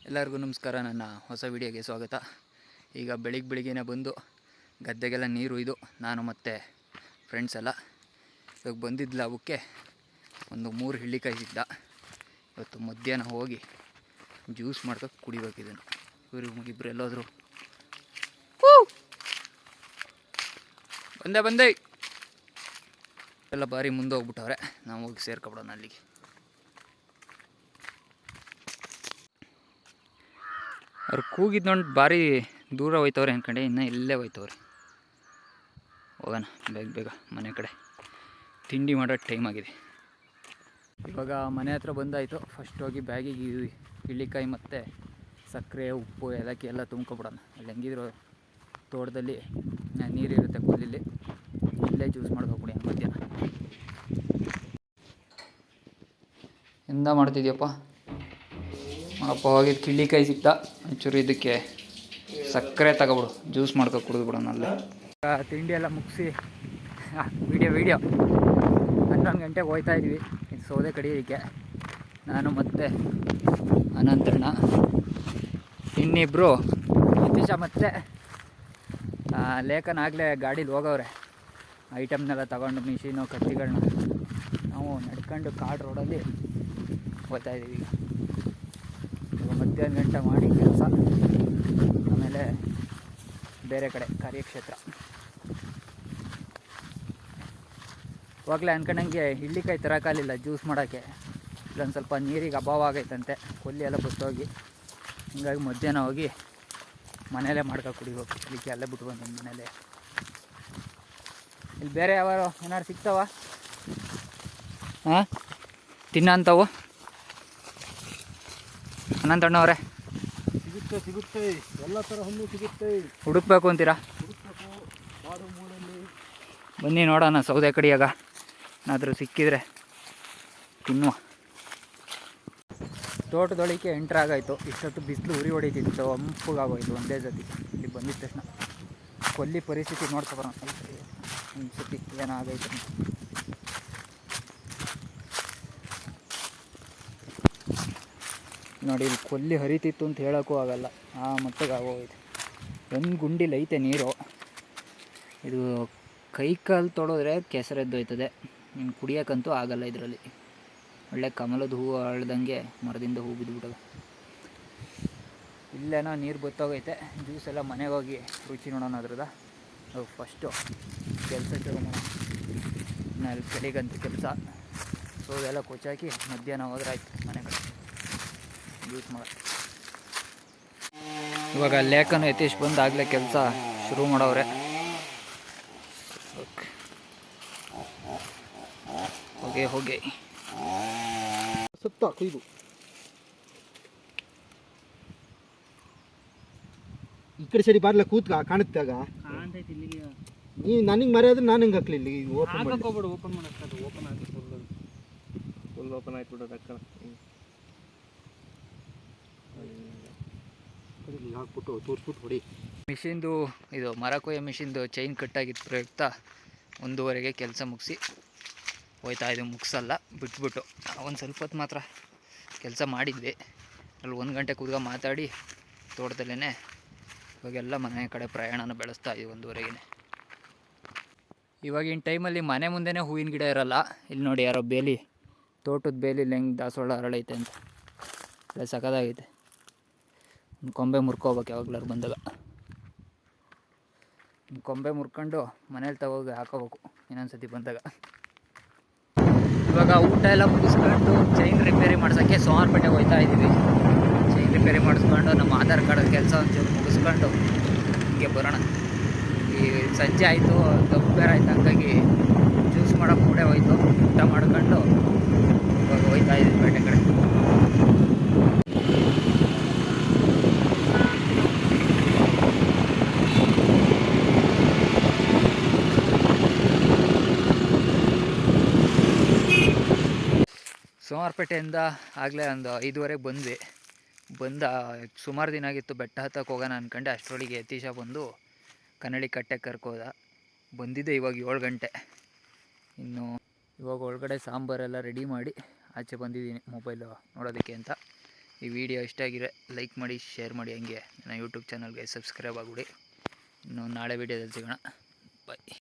ಎಲ್ಲರಿಗೂ ನಮಸ್ಕಾರ. ನನ್ನ ಹೊಸ ವಿಡಿಯೋಗೆ ಸ್ವಾಗತ. ಈಗ ಬೆಳಿಗ್ಗೆನೇ ಬಂದು ಗದ್ದೆಗೆಲ್ಲ ನೀರು ಇದು ನಾನು ಮತ್ತು ಫ್ರೆಂಡ್ಸ್ ಎಲ್ಲ ಇವಾಗ ಬಂದಿದ್ದ ಲಾಭಕ್ಕೆ ಒಂದು 3 ಹಿಳ್ಳಿಕಾಯಿ ಸಿಗ್ದ. ಇವತ್ತು ಮಧ್ಯಾಹ್ನ ಹೋಗಿ ಜ್ಯೂಸ್ ಮಾಡ್ಕೊಂಡು ಕುಡಿಬೇಕಿದ್ದನು. ಇವರು ಇಬ್ಬರು ಎಲ್ಲೋದ್ರು. ಬಂದೆ ಎಲ್ಲ ಬಾರಿ ಮುಂದೆ ಹೋಗ್ಬಿಟ್ಟವ್ರೆ. ನಾವು ಹೋಗಿ ಸೇರ್ಕೊಬಿಡೋಣ ಅಲ್ಲಿಗೆ. ಅವ್ರು ಕೂಗಿದ್ದು ನೋಡಿ ಭಾರಿ ದೂರ ಹೋಯ್ತವ್ರೆ ಅಂದ್ಕೊಂಡೆ, ಇನ್ನೂ ಇಲ್ಲೇ ಹೋಯ್ತವ್ರೆ. ಹೋಗೋಣ ಬೇಗ ಮನೆ ಕಡೆ, ತಿಂಡಿ ಮಾಡೋ ಟೈಮ್ ಆಗಿದೆ. ಇವಾಗ ಮನೆ ಹತ್ರ ಬಂದಾಯಿತು. ಫಸ್ಟ್ ಹೋಗಿ ಬ್ಯಾಗಿಗೆ ಹಿಳ್ಳಿಕಾಯಿ ಮತ್ತು ಸಕ್ಕರೆ, ಉಪ್ಪು, ಏಲಕ್ಕಿ ಎಲ್ಲ ತುಂಬ್ಕೊಬಿಡೋಣ. ಅಲ್ಲಿ ಹೆಂಗಿದ್ರು ತೋಟದಲ್ಲಿ ನೀರಿರುತ್ತೆ ಕೊಲ್ಲಿಲಿ, ಇಲ್ಲೇ ಜ್ಯೂಸ್ ಮಾಡ್ಕೊಬಿಡಿ ಮಧ್ಯಾಹ್ನ. ಎಂದ ಮಾಡ್ತಿದ್ಯಪ್ಪ? ಅಪ್ಪ ಹೋಗಿದ್ದು ಕಿಳ್ಳಿಕಾಯಿ ಸಿಕ್ತಾ, ಒಂಚೂರು ಇದಕ್ಕೆ ಸಕ್ಕರೆ ತಗೊಬಿಡು, ಜ್ಯೂಸ್ ಮಾಡ್ಕೊ ಕುಡಿದು ಬಿಡೋಣ ಅಲ್ಲೇ. ತಿಂಡಿ ಎಲ್ಲ ಮುಗಿಸಿ ವಿಡಿಯೋ 11 ಗಂಟೆಗೆ ಹೋಗ್ತಾ ಇದ್ವಿ ಇದು ಸೌದೆ ಕಡಿಯೋದಕ್ಕೆ. ನಾನು ಮತ್ತು ಅನಂತಣ್ಣ, ಇನ್ನಿಬ್ಬರು ನಿತೀಶ ಮತ್ತು ಲೇಖನ ಆಗಲೇ ಗಾಡೀಲಿ ಹೋಗವ್ರೆ. ಐಟಮ್ನೆಲ್ಲ ತಗೊಂಡು ಮಿಷಿನು ಕತ್ತಿಗಳನ್ನ ನಾವು ನಡ್ಕೊಂಡು ಕಾಡು ರೋಡಲ್ಲಿ ಹೋಗ್ತಾಯಿದ್ದೀವಿ. ಈಗ ಮಧ್ಯಾಹ್ನ ಗಂಟೆ ಮಾಡಿ ಕೆಲಸ, ಆಮೇಲೆ ಬೇರೆ ಕಡೆ ಕಾರ್ಯಕ್ಷೇತ್ರ. ಇವಾಗಲೇ ಅನ್ಕೊಂಡಂಗೆ ಹಿಳ್ಳಿಕಾಯಿ ತರೋಕ್ಕಾಗಲಿಲ್ಲ ಜ್ಯೂಸ್ ಮಾಡೋಕ್ಕೆ. ಇಲ್ಲೊಂದು ಸ್ವಲ್ಪ ನೀರಿಗೆ ಅಭಾವ ಆಗೈತಂತೆ, ಕೊಲ್ಲಿ ಎಲ್ಲ ಬತ್ತೋಗಿ. ಹಿಂಗಾಗಿ ಮಧ್ಯಾಹ್ನ ಹೋಗಿ ಮನೆಯಲ್ಲೇ ಮಾಡ್ಕೊಂಡು ಕುಡಿಬೇಕು. ಇದಕ್ಕೆ ಅಲ್ಲೇ ಬಿಟ್ಟು ಬಂದು ಮನೇಲೆ. ಇಲ್ಲಿ ಬೇರೆ ಯಾವ ಏನಾದ್ರು ಸಿಗ್ತಾವ ತಿನ್ನಂಥವು? ಅನಂತಣ್ಣವ್ರೆ, ಸಿಗುತ್ತೆ ಎಲ್ಲ ಥರ ಹಣ್ಣು ಸಿಗುತ್ತೆ. ಹುಡುಕ್ಬೇಕು ಅಂತೀರಾ? ಬನ್ನಿ ನೋಡೋಣ ಸೌದೆ ಕಡಿಯಾಗ ಏನಾದರೂ ಸಿಕ್ಕಿದ್ರೆ ತಿನ್ನುವ. ತೋಟದೊಳಕ್ಕೆ ಎಂಟ್ರಾಗಾಯಿತು. ಇಷ್ಟೊತ್ತು ಬಿಸಿಲು ಉರಿ ಹೊಡಿತಿತ್ತು, ಹಂಪಗಾಗೋಯ್ತು ಒಂದೇ ಸತಿ. ಇಲ್ಲಿ ಬಂದಿದ್ದ ತಕ್ಷಣ ಕೊಲ್ಲಿ ಪರಿಸ್ಥಿತಿ ನೋಡ್ಕೊಬರೋಣ ಒಂದು ಸತಿ ಏನಾಗೈತೆ. ನೋಡಿ, ಇಲ್ಲಿ ಕೊಲ್ಲಿ ಹರಿತಿತ್ತು ಅಂತ ಹೇಳೋಕ್ಕೂ ಆಗಲ್ಲ, ಆ ಮಟ್ಟಿಗೆ ಆಗೋಯ್ತು. ಒಂದು ಗುಂಡಿಲಿ ಐತೆ ನೀರು. ಇದು ಕೈ ಕಾಲು ತೊಳೆದ್ರೆ ಕೆಸರೆದ್ದೋಯ್ತದೆ, ಇನ್ನು ಕುಡಿಯೋಕ್ಕಂತೂ ಆಗಲ್ಲ ಇದರಲ್ಲಿ. ಒಳ್ಳೆ ಕಮಲದ ಹೂವು ಅಳ್ದಂಗೆ ಮರದಿಂದ ಹೂ ಬಿದ್ದುಬಿಟ್ಟವೆ. ಇಲ್ಲೇನೋ ನೀರು ಬತ್ತೋಗೈತೆ. ಜ್ಯೂಸ್ ಎಲ್ಲ ಮನೆಗೆ ಹೋಗಿ ರುಚಿ ನೋಡೋಣ ಅದ್ರದ. ಫಸ್ಟು ಕೆಲಸ ಶುರು ಮಾಡೋಣ. ಅಲ್ಲಿ ಕಡೆಗಂತೂ ಕೆಲಸ ಸೋದೆಲ್ಲ ಕೊಚ್ಚಾಕಿ ಮಧ್ಯಾಹ್ನ ಹೋದ್ರೆ ಆಯ್ತು ಮನೆ ಕಡೆ ಜ್ಯೂಸ್ ಮಾಡೋದು. ಇವಾಗ ಲೇಖನ ಯತೀಶ್ ಬಂದಾಗಲೇ ಕೆಲಸ ಶುರು ಮಾಡವ್ರೆ. ಹೋಗಿ ಸುತ್ತ ಕುಯ್ದು ಈ ಕಡೆ ಸರಿ ಬಾರ್ಲ ಕೂತ್ಕ ಕಾಣುತ್ತಾಗ ನೀ ನನಗೆ ಮರ್ಯಾದ್ರೆ ನಾನು ಹಿಂಗೆ ಹಾಕ್ಲಿ. ಇಲ್ಲಿ ಓಪನ್ ಮಾಡ್ಕೊಬಿಡು. ಓಪನ್ ಮಾಡೋದು ಓಪನ್ ಆಗಿ ಫುಲ್ ಓಪನ್ ಆಗಿಬಿಡೋದು ಅಕ್ಕ. ಹಾಕ್ಬಿಟ್ಟು ತೋರಿಸ್ಬಿಟ್ಟು ಹೊಡಿ. ಮಿಷಿನ್ದು ಇದು ಮರ ಕೊಯ್ಯೋ ಮಿಷಿನ್ದು ಚೈನ್ ಕಟ್ಟಾಗಿತ್ತು ಪ್ರಯುಕ್ತ 1:30ಗೆ ಕೆಲಸ ಮುಗಿಸಿ ಹೋಯ್ತಾ ಇದು. ಮುಗಿಸಲ್ಲ ಬಿಟ್ಬಿಟ್ಟು ಒಂದು ಸ್ವಲ್ಪ ಹೊತ್ತು ಮಾತ್ರ ಕೆಲಸ ಮಾಡಿದ್ವಿ. ಅಲ್ಲಿ 1 ಗಂಟೆ ಕೂತ್ಕೊಂಡು ಮಾತಾಡಿ ತೋಟದಲ್ಲೇ ಇವಾಗೆಲ್ಲ ಮನೆ ಕಡೆ ಪ್ರಯಾಣನ ಬೆಳೆಸ್ತಾ ಇದ್ದೀವಿ 1:30ಗೆ. ಇವಾಗಿನ ಟೈಮಲ್ಲಿ ಮನೆ ಮುಂದೆನೇ ಹೂವಿನ ಗಿಡ ಇರೋಲ್ಲ. ಇಲ್ಲಿ ನೋಡಿ ಯಾರೋ ಬೇಲಿ, ತೋಟದ ಬೇಲಿಲಿ ಹೆಂಗೆ ದಾಸವಾಳ ಅರಳೈತೆ ಅಂತ, ಒಳ್ಳೆ ಸಖತ್ತಾಗೈತೆ. ಒಂದು ಕೊಂಬೆ ಮುರ್ಕೋಬೇಕು ಯಾವಾಗ್ಲಾರು ಬಂದಾಗ. ಒಂದು ಕೊಂಬೆ ಮುರ್ಕೊಂಡು ಮನೇಲಿ ತಗೋಗಿ ಹಾಕೋಬೇಕು ಇನ್ನೊಂದು ಸತಿ ಬಂದಾಗ. ಇವಾಗ ಊಟ ಎಲ್ಲ ಮುಗಿಸ್ಕೊಂಡು ಚೈನ್ ರಿಪೇರಿ ಮಾಡ್ಸೋಕ್ಕೆ ಸೋಮವಾರಪೇಟೆಗೆ ಹೋಗ್ತಾ ಇದ್ದೀವಿ. ಚೈನ್ ರಿಪೇರಿ ಮಾಡಿಸ್ಕೊಂಡು ನಮ್ಮ ಆಧಾರ್ ಕಾರ್ಡ್ ಕೆಲಸ ಒಂಚೂರು ಮುಗಿಸ್ಕೊಂಡು ಹೀಗೆ ಬರೋಣ. ಈ ಸಂಜೆ ಆಯಿತು, ಬೇರೆ ಆಯಿತು, ಹಂಗಾಗಿ ಜ್ಯೂಸ್ ಮಾಡೋಕೆ ಕೂಡ ಹೋಯ್ತು. ಊಟ ಮಾಡ್ಕೊಂಡು ಇವಾಗ ಹೋಗ್ತಾ ಇದ್ದೀವಿ ಪೇಟೆ ಕಡೆ. ಸೋಮವಾರಪೇಟೆಯಿಂದ ಆಗಲೇ ಒಂದು 5:30ಗೆ ಬಂದ್ವಿ. ಸುಮಾರು ದಿನ ಆಗಿತ್ತು ಬೆಟ್ಟ ಹತ್ತಕ್ಕೆ ಹೋಗೋಣ ಅಂದ್ಕೊಂಡೆ. ಅಷ್ಟರೊಳಗೆ ಯತೀಶ ಬಂದು ಕನ್ನಡಿ ಕಟ್ಟೆ ಕರ್ಕೋದ. ಬಂದಿದ್ದೆ ಇವಾಗ 7 ಗಂಟೆ. ಇನ್ನು ಇವಾಗ ಒಳಗಡೆ ಸಾಂಬಾರೆಲ್ಲ ರೆಡಿ ಮಾಡಿ ಆಚೆ ಬಂದಿದ್ದೀನಿ ಮೊಬೈಲು ನೋಡೋದಕ್ಕೆ ಅಂತ. ಈ ವಿಡಿಯೋ ಇಷ್ಟ ಆಗಿದ್ರೆ ಲೈಕ್ ಮಾಡಿ, ಶೇರ್ ಮಾಡಿ, ಹಂಗೆ ನನ್ನ ಯೂಟ್ಯೂಬ್ ಚಾನಲ್ಗೆ ಸಬ್ಸ್ಕ್ರೈಬ್ ಆಗಿಬಿಡಿ. ಇನ್ನು ನಾಳೆ ವಿಡಿಯೋದಲ್ಲಿ ಸಿಗೋಣ. ಬಾಯ್.